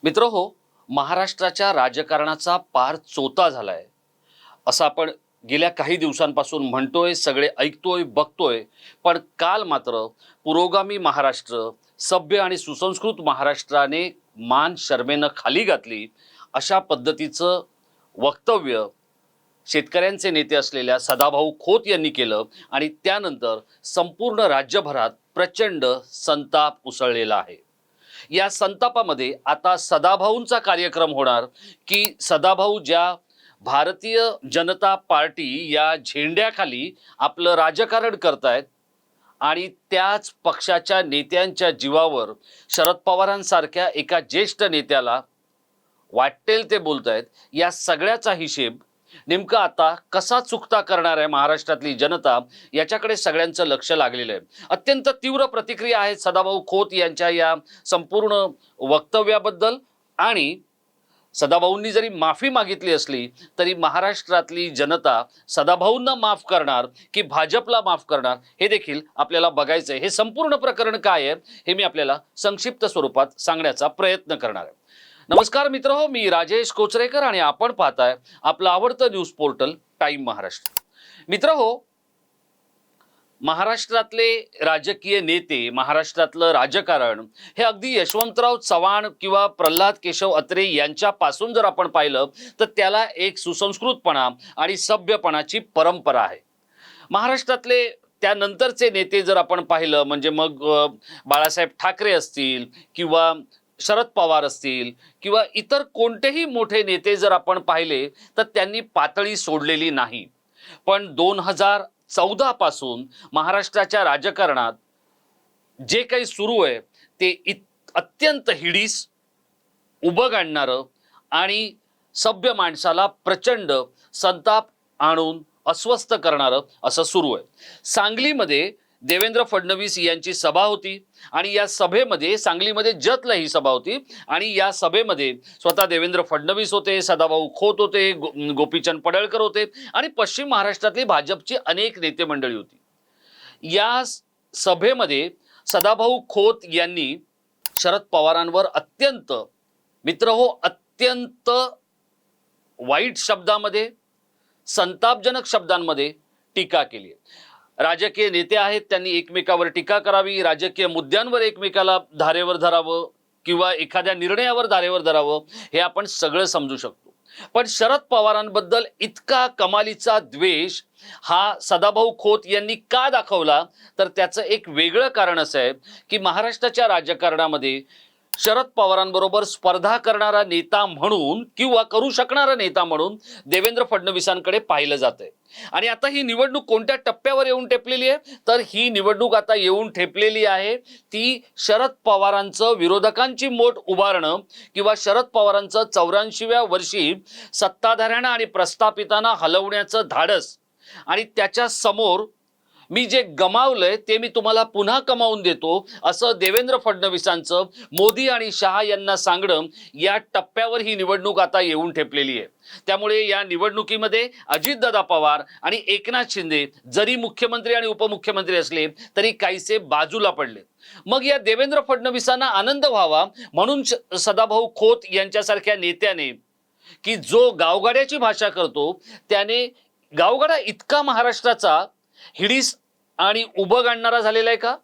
मित्रहो, महाराष्ट्राच्या राजकारणाचा पार चोता झालाय असं आपण गेल्या काही दिवसांपासून म्हणतोय, सगळे ऐकतोय, बघतोय. पण काल मात्र पुरोगामी महाराष्ट्र, सभ्य आणि सुसंस्कृत महाराष्ट्राने मान शरमेनं खाली घातली अशा पद्धतीचं वक्तव्य शेतकऱ्यांचे नेते असलेल्या सदाभाऊ खोत यांनी केलं आणि त्यानंतर संपूर्ण राज्यभरात प्रचंड संताप उसळलेला आहे. या संतापामध्ये आता सदाभाऊंचा कार्यक्रम होणार की सदाभाऊ ज्या भारतीय जनता पार्टी या झेंड्याखाली आपलं राजकारण करतायत आणि त्याच पक्षाच्या नेत्यांच्या जीवावर शरद पवारांसारख्या एका ज्येष्ठ नेत्याला वाटेल ते बोलतायत, या सगळ्याचा हिशेब नेमका आता कसा चुकता करणार आहे महाराष्ट्रातली जनता, याच्याकडे सगळ्यांचं लक्ष लागलेलं आहे. अत्यंत तीव्र प्रतिक्रिया आहेत सदाभाऊ खोत यांच्या या संपूर्ण वक्तव्याबद्दल. आणि सदाभाऊंनी जरी माफी मागितली असली तरी महाराष्ट्रातली जनता सदाभाऊंना माफ करणार की भाजपला माफ करणार हे देखील आपल्याला बघायचं आहे. हे संपूर्ण प्रकरण काय आहे हे मी आपल्याला संक्षिप्त स्वरूपात सांगण्याचा प्रयत्न करणार आहे. नमस्कार मित्रहो, मी राजेश कोचरेकर आणि आपण पाहताय आपलं आवडतं न्यूज पोर्टल टाइम महाराष्ट्र. मित्रहो, महाराष्ट्रातले राजकीय नेते, महाराष्ट्रातलं राजकारण हे अगदी यशवंतराव चव्हाण किंवा प्रल्हाद केशव अत्रे यांच्यापासून जर आपण पाहिलं तर त्याला एक सुसंस्कृतपणा आणि सभ्यपणाची परंपरा आहे. महाराष्ट्रातले त्यानंतरचे नेते जर आपण पाहिलं म्हणजे मग बाळासाहेब ठाकरे असतील किंवा शरद पवार असतील किंवा इतर कोणतेही मोठे नेते जर आपण पाहिले तर त्यांनी पातळी सोडलेली नाही. पण 2014 पासून महाराष्ट्राच्या राजकारणात जे काही सुरू आहे ते अत्यंत हिडीस, उबग आणणारं आणि सभ्य माणसाला प्रचंड संताप आणून अस्वस्थ करणारं असं सुरू आहे. सांगलीमध्ये देवेंद्र फडणवीस यांची सभा होती आणि या सभेमध्ये, सांगलीमध्ये जतला ही सभा होती आणि या सभेमध्ये स्वतः देवेंद्र फडणवीस होते, सदाभाऊ खोत होते, गोपीचंद पडळकर होते आणि पश्चिम महाराष्ट्रातली भाजपची अनेक नेते मंडळी होती. या सभेमध्ये सदाभाऊ खोत यांनी शरद पवारांवर अत्यंत अत्यंत वाईट शब्दामध्ये, संतापजनक शब्दांमध्ये टीका केली. राजकीय नेते आहेत, त्यांनी एकमेकावर टीका करावी, राजकीय मुद्द्यांवर एकमेकाला धारेवर धरावं किंवा एखाद्या निर्णयावर धारेवर धरावं, हे आपण सगळं समजू शकतो. पण शरद पवारांबद्दल इतका कमालीचा द्वेष हा सदाभाऊ खोत यांनी का दाखवला तर त्याचं एक वेगळं कारण असं आहे की महाराष्ट्राच्या राजकारणामध्ये शरद पवारांबरोबर स्पर्धा करणारा नेता म्हणून किंवा करू शकणारा नेता म्हणून देवेंद्र फडणवीसांकडे पाहिलं जातंय. आणि आता ही निवडणूक कोणत्या टप्प्यावर येऊन ठेपलेली आहे तर ही निवडणूक आता येऊन ठेपलेली आहे ती शरद पवारांचं विरोधकांची मोठ उभारणं किंवा शरद पवारांचं 84व्या वर्षी सत्ताधाऱ्यांना आणि प्रस्थापितांना हलवण्याचं धाडस आणि त्याच्या समोर मी जे गमावलंय ते मी तुम्हाला पुन्हा कमावून देतो असं देवेंद्र फडणवीसांचं मोदी आणि शहा यांना सांगणं, या टप्प्यावर ही निवडणूक आता येऊन ठेपलेली आहे. त्यामुळे या निवडणुकीमध्ये अजितदादा पवार आणि एकनाथ शिंदे जरी मुख्यमंत्री आणि उपमुख्यमंत्री असले तरी काहीसे बाजूला पडले. मग या देवेंद्र फडणवीसांना आनंद व्हावा म्हणून सदाभाऊ खोत यांच्यासारख्या नेत्याने, की जो गावगाड्याची भाषा करतो, त्याने गावगाडा इतका महाराष्ट्राचा हिडीस आणि उबग आणणारा झालेला आहे का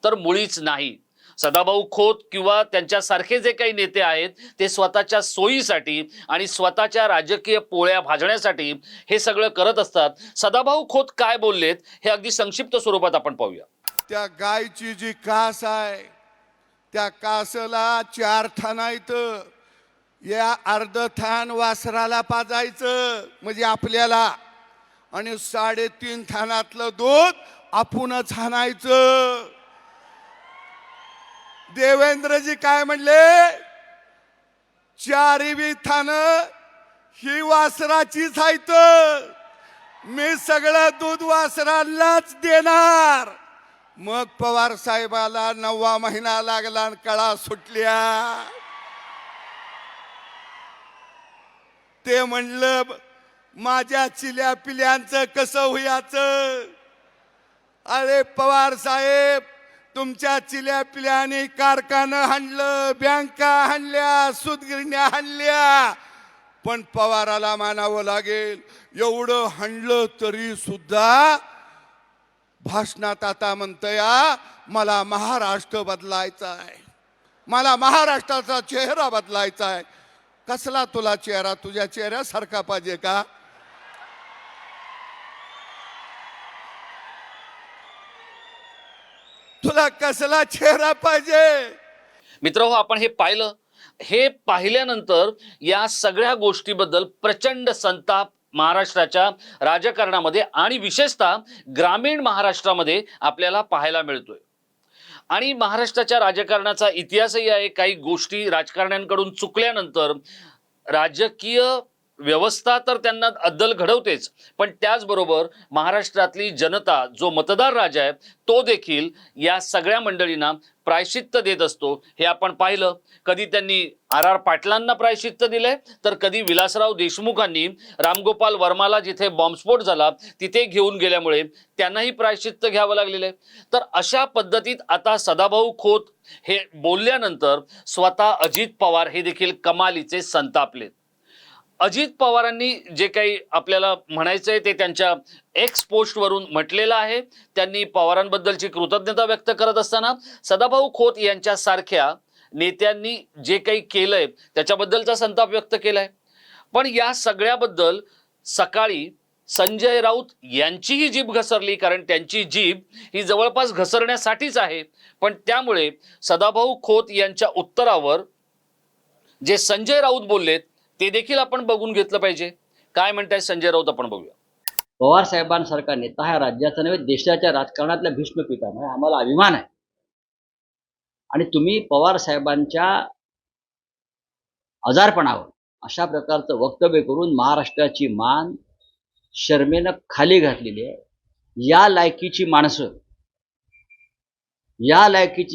तर मुळीच नाही. सदाभाऊ खोत किंवा त्यांच्यासारखे जे काही नेते आहेत ते स्वतःच्या सोयीसाठी आणि स्वतःच्या राजकीय पोळ्या भाजण्यासाठी हे सगळं करत असतात. सदाभाऊ खोत काय बोललेत हे अगदी संक्षिप्त स्वरूपात आपण पाहूया. त्या गायची जी कास आहे त्या कासला 4 थाना इथं, या अर्ध थान वासराला पाजायचं म्हणजे आपल्याला, आणि 3.5 थानातलं दूध आपणच हाणायचं. देवेंद्रजी काय म्हणले, 4ही थान ही वासराचीच आहेत, मी सगळं दूध वासरालाच देणार. मग पवार साहेबाला 9वा महिना लागला आणि कळा सुटल्या. ते म्हणलं माझ्या चिल्या पिल्यांचं कसं होयाचं. अरे पवार साहेब, तुमच्या चिल्या पिल्याने कारखानं हाणलं, बँका हाणल्या, सूतगिरण्या हाणल्या, पण पवाराला मानावं लागेल एवढं हाणलं तरी सुद्धा भाषणात आता म्हणतोय मला महाराष्ट्र बदलायचा आहे, मला महाराष्ट्राचा चेहरा बदलायचा आहे. कसला तुला चेहरा? तुझ्या चेहऱ्यासारखा पाहिजे का? तुला कसला चेहरा पाहिजे? मित्रहो, आपण हे पाहिलं. हे पाहिल्यानंतर या सगळ्या गोष्टीबद्दल प्रचंड संताप महाराष्ट्राच्या राजकारणामध्ये आणि विशेषतः ग्रामीण महाराष्ट्रामध्ये आपल्याला पाहायला मिळतोय. आणि महाराष्ट्राच्या राजकारणाचा इतिहासही आहे. काही गोष्टी राजकारण्यांकडून चुकल्यानंतर राजकीय व्यवस्था तर त्यांना अद्दल घडवतेच, पण त्याचबरोबर महाराष्ट्रातली जनता, जो मतदार राजा आहे, तो देखील या सगळ्या मंडळींना प्रायश्चित्त देत असतो. हे आपण पाहिलं. कधी त्यांनी आर पाटलांना प्रायश्चित्त दिलंय, तर कधी विलासराव देशमुखांनी रामगोपाल वर्माला जिथे बॉम्बस्फोट झाला तिथे घेऊन गेल्यामुळे त्यांनाही प्रायश्चित्त घ्यावं लागलेलं आहे. तर अशा पद्धतीत आता सदाभाऊ खोत हे बोलल्यानंतर स्वतः अजित पवार हे देखील कमालीचे संतापलेत. अजित पवारांनी जे काही आपल्याला म्हणायचं आहे ते त्यांच्या एक्स पोस्टवरून म्हटलेलं आहे. त्यांनी पवारांबद्दलची कृतज्ञता व्यक्त करत असताना सदाभाऊ खोत यांच्यासारख्या नेत्यांनी जे काही केलंय त्याच्याबद्दलचा संताप व्यक्त केलाय. पण या सगळ्याबद्दल सकाळी संजय राऊत यांचीही जीभ घसरली, कारण त्यांची जीभ ही जवळपास घसरण्यासाठीच आहे. पण त्यामुळे सदाभाऊ खोत यांच्या उत्तरावर जे संजय राऊत बोललेत ते देखील आपण बघून घेतलं पाहिजे. काय म्हणताय संजय राऊत, आपण बघूया. पवार साहेबांसारखा नेता हा राज्याचा नव्हे देशाच्या राजकारणातल्या भीष्म पितामह, आम्हाला अभिमान आहे. आणि तुम्ही पवार साहेबांच्या आजारपणावर अशा प्रकारचं वक्तव्य करून महाराष्ट्राची मान शर्मेनं खाली घातलेली आहे. या लायकीची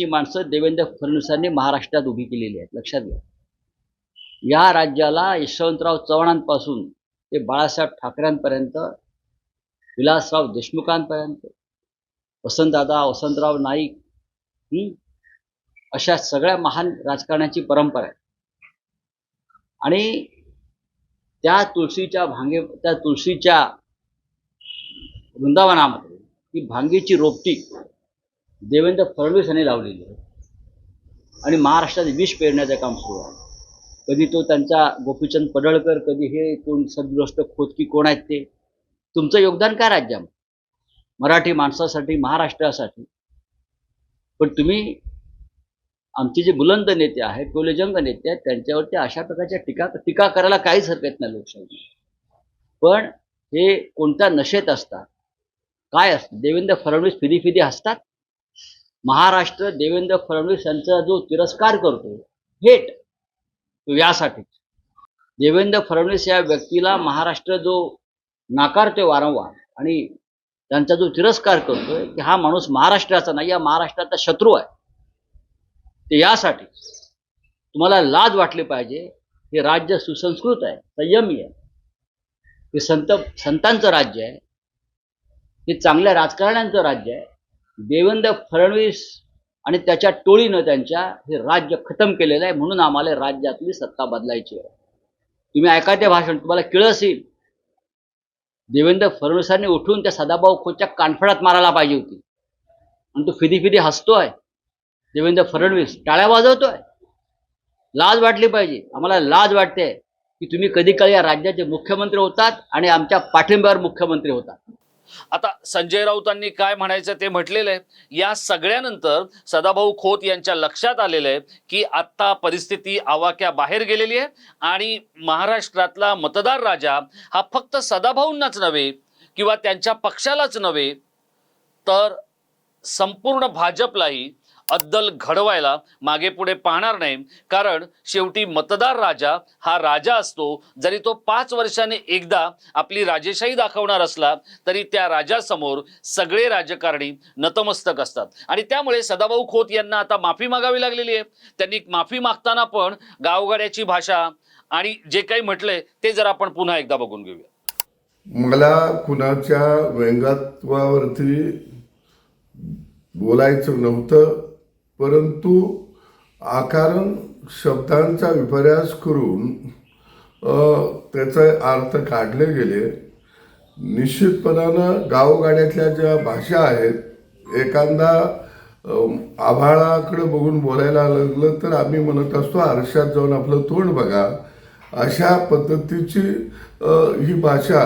माणसं देवेंद्र फडणवीसांनी महाराष्ट्रात उभी केलेली आहेत, लक्षात घ्या. या राज्याला यशवंतराव चव्हाणांपासून ते बाळासाहेब ठाकरेंपर्यंत, विलासराव देशमुखांपर्यंत, वसंतराव नाईक, अशा सगळ्या महान राजकारण्याची परंपरा आहे. आणि त्या तुळशीच्या वृंदावनामध्ये ही भांगेची रोपटी देवेंद्र फडणवीस यांनी लावलेली आहे आणि महाराष्ट्रात विष पेरण्याचं काम सुरू आहे. कधी तो त्यांचा गोपीचंद पडळकर, कधी हे कोण सदगृष्ट खोतकी कोण आहेत ते. तुमचं योगदान काय राज्यामध्ये मराठी माणसासाठी, महाराष्ट्रासाठी? पण तुम्ही आमचे जे बुलंद नेते आहेत, टोलेजंग नेते आहेत, त्यांच्यावरती अशा प्रकारच्या टीका करायला काहीच हरकत नाही लोकशाही. पण हे कोणत्या नशेत असतात, काय असतं? देवेंद्र फडणवीस फिदी हसतात. महाराष्ट्र देवेंद्र फडणवीस यांचा जो तिरस्कार करतो हेट, तो यासाठी देवेंद्र फडणवीस या व्यक्तीला महाराष्ट्र जो नाकारतोय वारंवार आणि त्यांचा जो तिरस्कार करतोय की हा माणूस महाराष्ट्राचा नाही, या महाराष्ट्राचा शत्रू आहे, ते यासाठी तुम्हाला लाज वाटली पाहिजे. हे राज्य सुसंस्कृत आहे, संयमी आहे, हे संतांचं राज्य आहे, हे चांगल्या राजकारण्यांचं राज्य आहे. देवेंद्र फडणवीस आणि त्याच्या टोळीनं त्यांच्या हे राज्य खतम केलेलं आहे. म्हणून आम्हाला राज्यातली सत्ता बदलायची आहे. तुम्ही ऐका ते भाषण, तुम्हाला किळस येईल. देवेंद्र फडणवीसांनी उठून त्या सदाभाऊ खोतच्या कानफडात मारायला पाहिजे होती. आणि तो फिदी हसतोय, देवेंद्र फडणवीस टाळ्या वाजवतोय. लाज वाटली पाहिजे. आम्हाला लाज वाटते की तुम्ही कधी काळी या राज्याचे मुख्यमंत्री होतात आणि आमच्या पाठिंब्यावर मुख्यमंत्री होतात. आता संजय राऊतांनी काय म्हणायचं ते म्हटलेलं आहे. या सगळ्यानंतर सदाभाऊ खोत यांच्या लक्षात आलेलं आहे की आता परिस्थिती आवाक्या बाहेर गेलेली आहे आणि महाराष्ट्रातला मतदार राजा हा फक्त सदाभाऊंनाच नव्हे किंवा त्यांच्या पक्षालाच नव्हे, तर संपूर्ण भाजपलाही अद्दल घडवायला मागे पुढे पाहणार नाही. कारण शेवटी मतदार राजा हा राजा असतो. जरी तो 5 वर्षांनी एकदा आपली राजेशाही दाखवणार असला तरी त्या राजासमोर सगळे राजकारणी नतमस्तक असतात. आणि त्यामुळे सदाभाऊ खोत यांना आता माफी मागावी लागलेली आहे. त्यांनी माफी मागताना पण गावगाड्याची भाषा आणि जे काही म्हटलंय ते जर आपण पुन्हा एकदा बघून घेऊया. मला कुणाच्या व्यंगत्वावरती बोलायचं नव्हतं, परंतु आकारण शब्दांचा विपर्यास करून त्याचे अर्थ काढले गेले. निश्चितपणानं गावगाड्यातल्या ज्या भाषा आहेत, एखादा आभाळाकडे बघून बोलायला लागलं तर आम्ही म्हणत असतो आरशात जाऊन आपलं तोंड बघा, अशा पद्धतीची ही भाषा.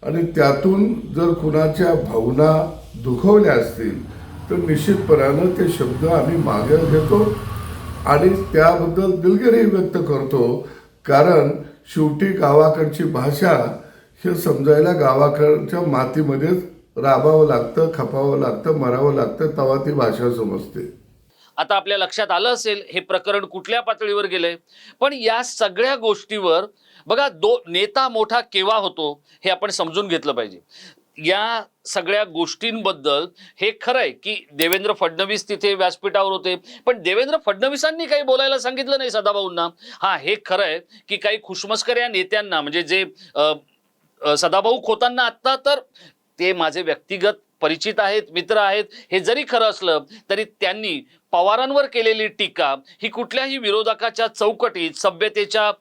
आणि त्यातून जर कुणाच्या भावना दुखवल्या असतील तर निश्चितपणानं ते शब्द आम्ही मागे घेतो आणि त्याबद्दल दिलगिरी व्यक्त करतो. कारण शेवटी गावाकडची भाषा हे समजायला गावाकडच्या मातीमध्येच राबावं लागतं, खपावं लागतं, मरावं लागतं, तेव्हा ती भाषा समजते. आता आपल्या लक्षात आलं असेल हे प्रकरण कुठल्या पातळीवर गेलंय. पण या सगळ्या गोष्टीवर बघा, नेता मोठा केव्हा होतो हे आपण समजून घेतलं पाहिजे. या सगळ्या गोष्टींबद्दल हे खरंय की देवेंद्र फडणवीस तिथे व्यासपीठावर होते, पण देवेंद्र फडणवीसांनी काही बोलायला सांगितलं नाही सदाभाऊंना. हा, हे खरंय की काही खुशमस्कऱ्या नेत्यांना, म्हणजे जे सदाभाऊ खोतांना आत्ता तर ते माझे व्यक्तिगत परिचित आहेत, मित्र आहेत, हे जरी खरं असलं तरी त्यांनी पवारांवर केलेली टीका ही कुठल्याही विरोधकाच्या चौकटीत, सभ्यतेच्या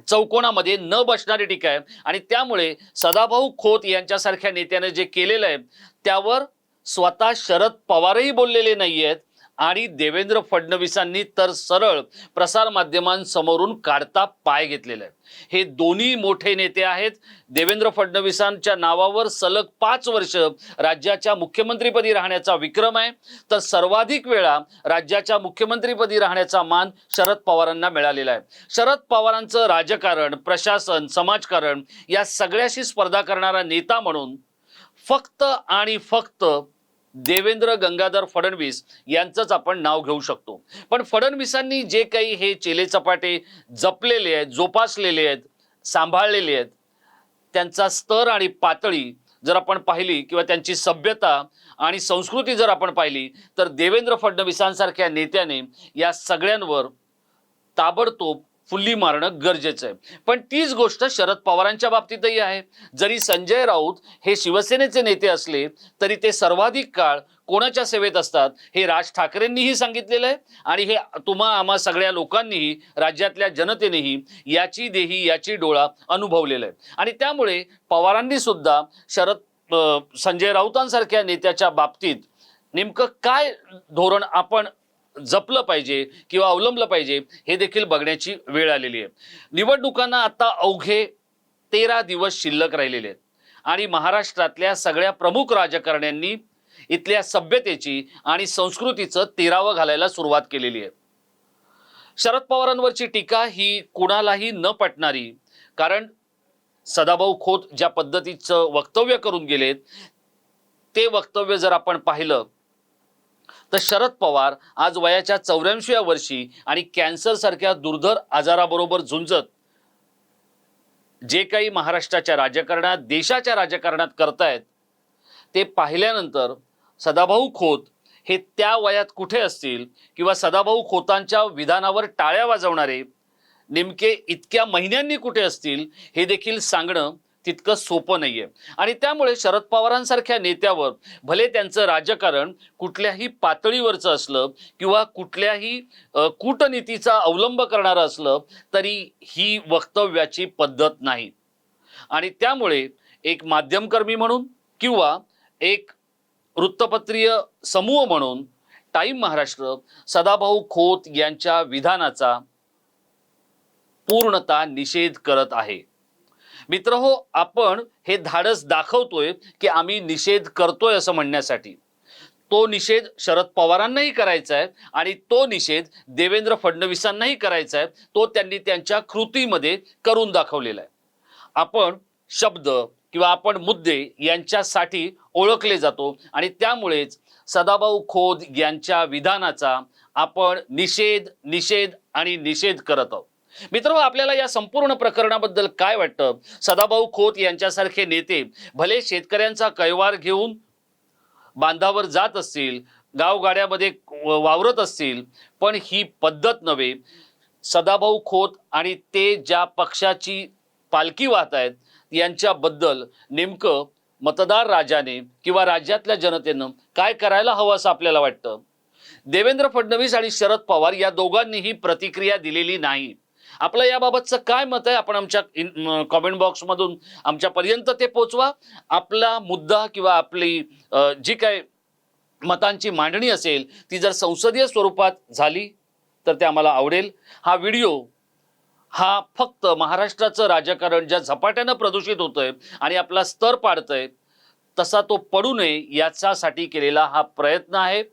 चौकोनामध्ये न बसणारी टीका आहे. आणि त्यामुळे सदाभाऊ खोत यांच्यासारख्या नेत्याने जे केलेलं आहे त्यावर स्वतः शरद पवारही बोललेले नाही आहेत आणि देवेंद्र फडणवीसांनी तर सरळ प्रसारमाध्यमांसमोरून काढता पाय घेतलेला आहे. हे दोन्ही मोठे नेते आहेत. देवेंद्र फडणवीसांच्या नावावर सलग 5 वर्ष राज्याच्या मुख्यमंत्रीपदी राहण्याचा विक्रम आहे, तर सर्वाधिक वेळा राज्याच्या मुख्यमंत्रीपदी राहण्याचा मान शरद पवारांना मिळालेला आहे. शरद पवारांचं राजकारण, प्रशासन, समाजकारण या सगळ्याशी स्पर्धा करणारा नेता म्हणून फक्त आणि फक्त देवेंद्र गंगाधर फडणवीस यांचंच आपण नाव घेऊ शकतो. पण फडणवीसांनी जे काही हे चेलेचपाटे जपलेले आहेत, जोपासलेले आहेत, सांभाळलेले आहेत, त्यांचा स्तर आणि पातळी जर आपण पाहिली किंवा त्यांची सभ्यता आणि संस्कृती जर आपण पाहिली तर देवेंद्र फडणवीसांसारख्या नेत्याने या सगळ्यांवर ताबडतोब फुल्ली मारणं गरजेचं आहे. पण तीच गोष्ट शरद पवारांच्या बाबतीतही आहे. जरी संजय राऊत हे शिवसेनेचे नेते असले तरी ते सर्वाधिक काळ कोणाच्या सेवेत असतात हे राज ठाकरेंनीही सांगितलेलं आहे आणि हे आम्हा सगळ्या लोकांनीही, राज्यातल्या जनतेनेही याची देही याची डोळा अनुभवलेलं आहे. आणि त्यामुळे पवारांनी सुद्धा संजय राऊतांसारख्या नेत्याच्या बाबतीत नेमकं काय धोरण आपण जपलं पाहिजे किंवा अवलंबलं पाहिजे हे देखील बघण्याची वेळ आलेली आहे. निवडणुकांना आता अवघे 13 दिवस शिल्लक राहिलेले आहेत आणि महाराष्ट्रातल्या सगळ्या प्रमुख राजकारण्यांनी इथल्या सभ्यतेची आणि संस्कृतीचं तेरावं घालायला सुरुवात केलेली आहे. शरद पवारांवरची टीका ही कुणालाही न पटणारी, कारण सदाभाऊ खोत ज्या पद्धतीचं वक्तव्य करून गेलेत ते वक्तव्य जर आपण पाहिलं तर शरद पवार आज वयाच्या 84व्या वर्षी आणि कॅन्सर सारख्या दुर्धर आजाराबरोबर झुंजत जे काही महाराष्ट्राच्या राजकारणात, देशाच्या राजकारणात करतायत ते पाहिल्यानंतर सदाभाऊ खोत हे त्या वयात कुठे असतील किंवा सदाभाऊ खोतांच्या विधानावर टाळ्या वाजवणारे नेमके इतक्या महिन्यांनी कुठे असतील हे देखील सांगणं तितकं सोपं नाहीये. आणि त्यामुळे शरद पवारांसारख्या नेत्यावर भले त्यांचं राजकारण कुठल्याही पातळीवरचं असलं किंवा कुठल्याही कूटनीतीचा अवलंब करणारं असलं तरी ही वक्तव्याची पद्धत नाही. आणि त्यामुळे एक माध्यमकर्मी म्हणून किंवा एक वृत्तपत्रीय समूह म्हणून टाइम महाराष्ट्र सदाभाऊ खोत यांच्या विधानाचा पूर्णतः निषेध करत आहे. मित्रहो, आपण हे धाडस दाखवतोय की आम्ही निषेध करतोय असं म्हणण्यासाठी. तो निषेध शरद पवारांनाही करायचा आहे आणि तो निषेध देवेंद्र फडणवीसांनाही करायचा आहे. तो त्यांनी त्यांच्या कृतीमध्ये करून दाखवलेला आहे. आपण शब्द किंवा आपण मुद्दे यांच्यासाठी ओळखले जातो आणि त्यामुळेच सदाभाऊ खोत यांच्या विधानाचा आपण निषेध निषेध आणि निषेध करत आहोत. मित्र, आपल्याला या संपूर्ण प्रकरणाबद्दल काय वाटतं? सदाभाऊ खोत यांच्यासारखे नेते भले शेतकऱ्यांचा कैवार घेऊन बांधावर जात असतील, गावगाड्यामध्ये वावरत असतील, पण ही पद्धत नव्हे. सदाभाऊ खोत आणि ते ज्या पक्षाची पालखी वाहत आहेत यांच्याबद्दल नेमकं मतदार राजाने किंवा राज्यातल्या जनतेनं काय करायला हवं असं आपल्याला वाटतं? देवेंद्र फडणवीस आणि शरद पवार या दोघांनीही प्रतिक्रिया दिलेली नाही. आपलं याबाबतचं काय मत आहे आपण आमच्या कॉमेंट बॉक्समधून आमच्यापर्यंत ते पोचवा. आपला मुद्दा किंवा आपली जी काय मतांची मांडणी असेल ती जर संसदीय स्वरूपात झाली तर ते आम्हाला आवडेल. हा व्हिडिओ हा फक्त महाराष्ट्राचं राजकारण ज्या झपाट्यानं प्रदूषित होतंय आणि आपला स्तर पाडतंय तसा तो पडू नये याच्यासाठी केलेला हा प्रयत्न आहे.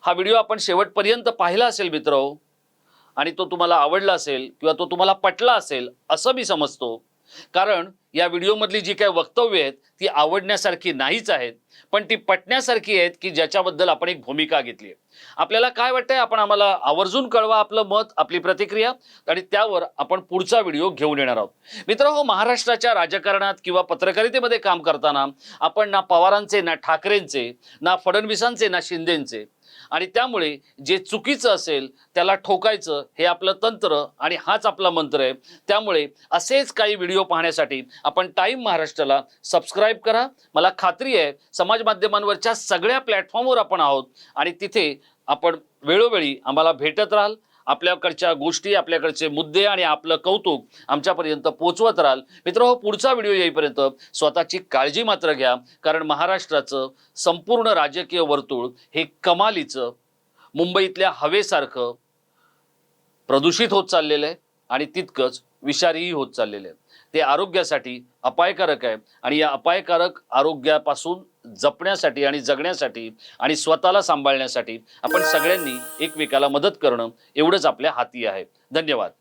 हा व्हिडिओ आपण शेवटपर्यंत पाहिला असेल मित्रहो आणि तो तुम्हाला आवडला असेल किंवा तो तुम्हाला पटला असेल असं मी समजतो. कारण या व्हिडिओमधली जी काही वक्तव्य आहेत ती आवडण्यासारखी नाहीच आहेत, पण ती पटण्यासारखी आहेत की ज्याच्याबद्दल आपण एक भूमिका घेतली आहे. आपल्याला काय वाटतंय आपण आम्हाला आवर्जून कळवा आपलं मत, आपली प्रतिक्रिया, आणि त्यावर आपण पुढचा व्हिडिओ घेऊन येणार आहोत. मित्रांनो, महाराष्ट्राच्या राजकारणात किंवा पत्रकारितेमध्ये काम करताना आपण ना पवारांचे, ना ठाकरेंचे, ना फडणवीसांचे, ना शिंदेंचे, आणि त्यामुळे जे चुकीचं असेल त्याला ठोकायचं हे आपलं तंत्र आणि हाच आपला मंत्र आहे. त्यामुळे असेच काही व्हिडिओ पाहण्यासाठी आपण टाइम महाराष्ट्राला सबस्क्राईब करा. मला खात्री आहे समाज माध्यमांवरच्या सगळ्या प्लॅटफॉर्मवर आपण आहोत आणि तिथे आपण वेळोवेळी आम्हाला भेटत राहाल. आपल्याकडच्या गोष्टी, आपल्याकडचे मुद्दे आणि आपलं कौतुक आमच्यापर्यंत पोचवत राहाल. मित्रांनो, पुढचा व्हिडिओ येईपर्यंत स्वतःची काळजी मात्र घ्या, कारण महाराष्ट्राचं संपूर्ण राजकीय वर्तुळ हे कमालीचं मुंबईतल्या हवेसारखं प्रदूषित होत चाललेलं आहे आणि तितकंच विषारीही होत चाललेलं आहे. ते आरोग्यासाठी अपायकारक आहे आणि या अपायकारक आरोग्यापासून जपण्यासाठी आणि जगण्यासाठी आणि स्वतःला सांभाळण्यासाठी आपण सगळ्यांनी एकमेकाला मदत करणं एवढंच आपल्या हाती आहे. धन्यवाद.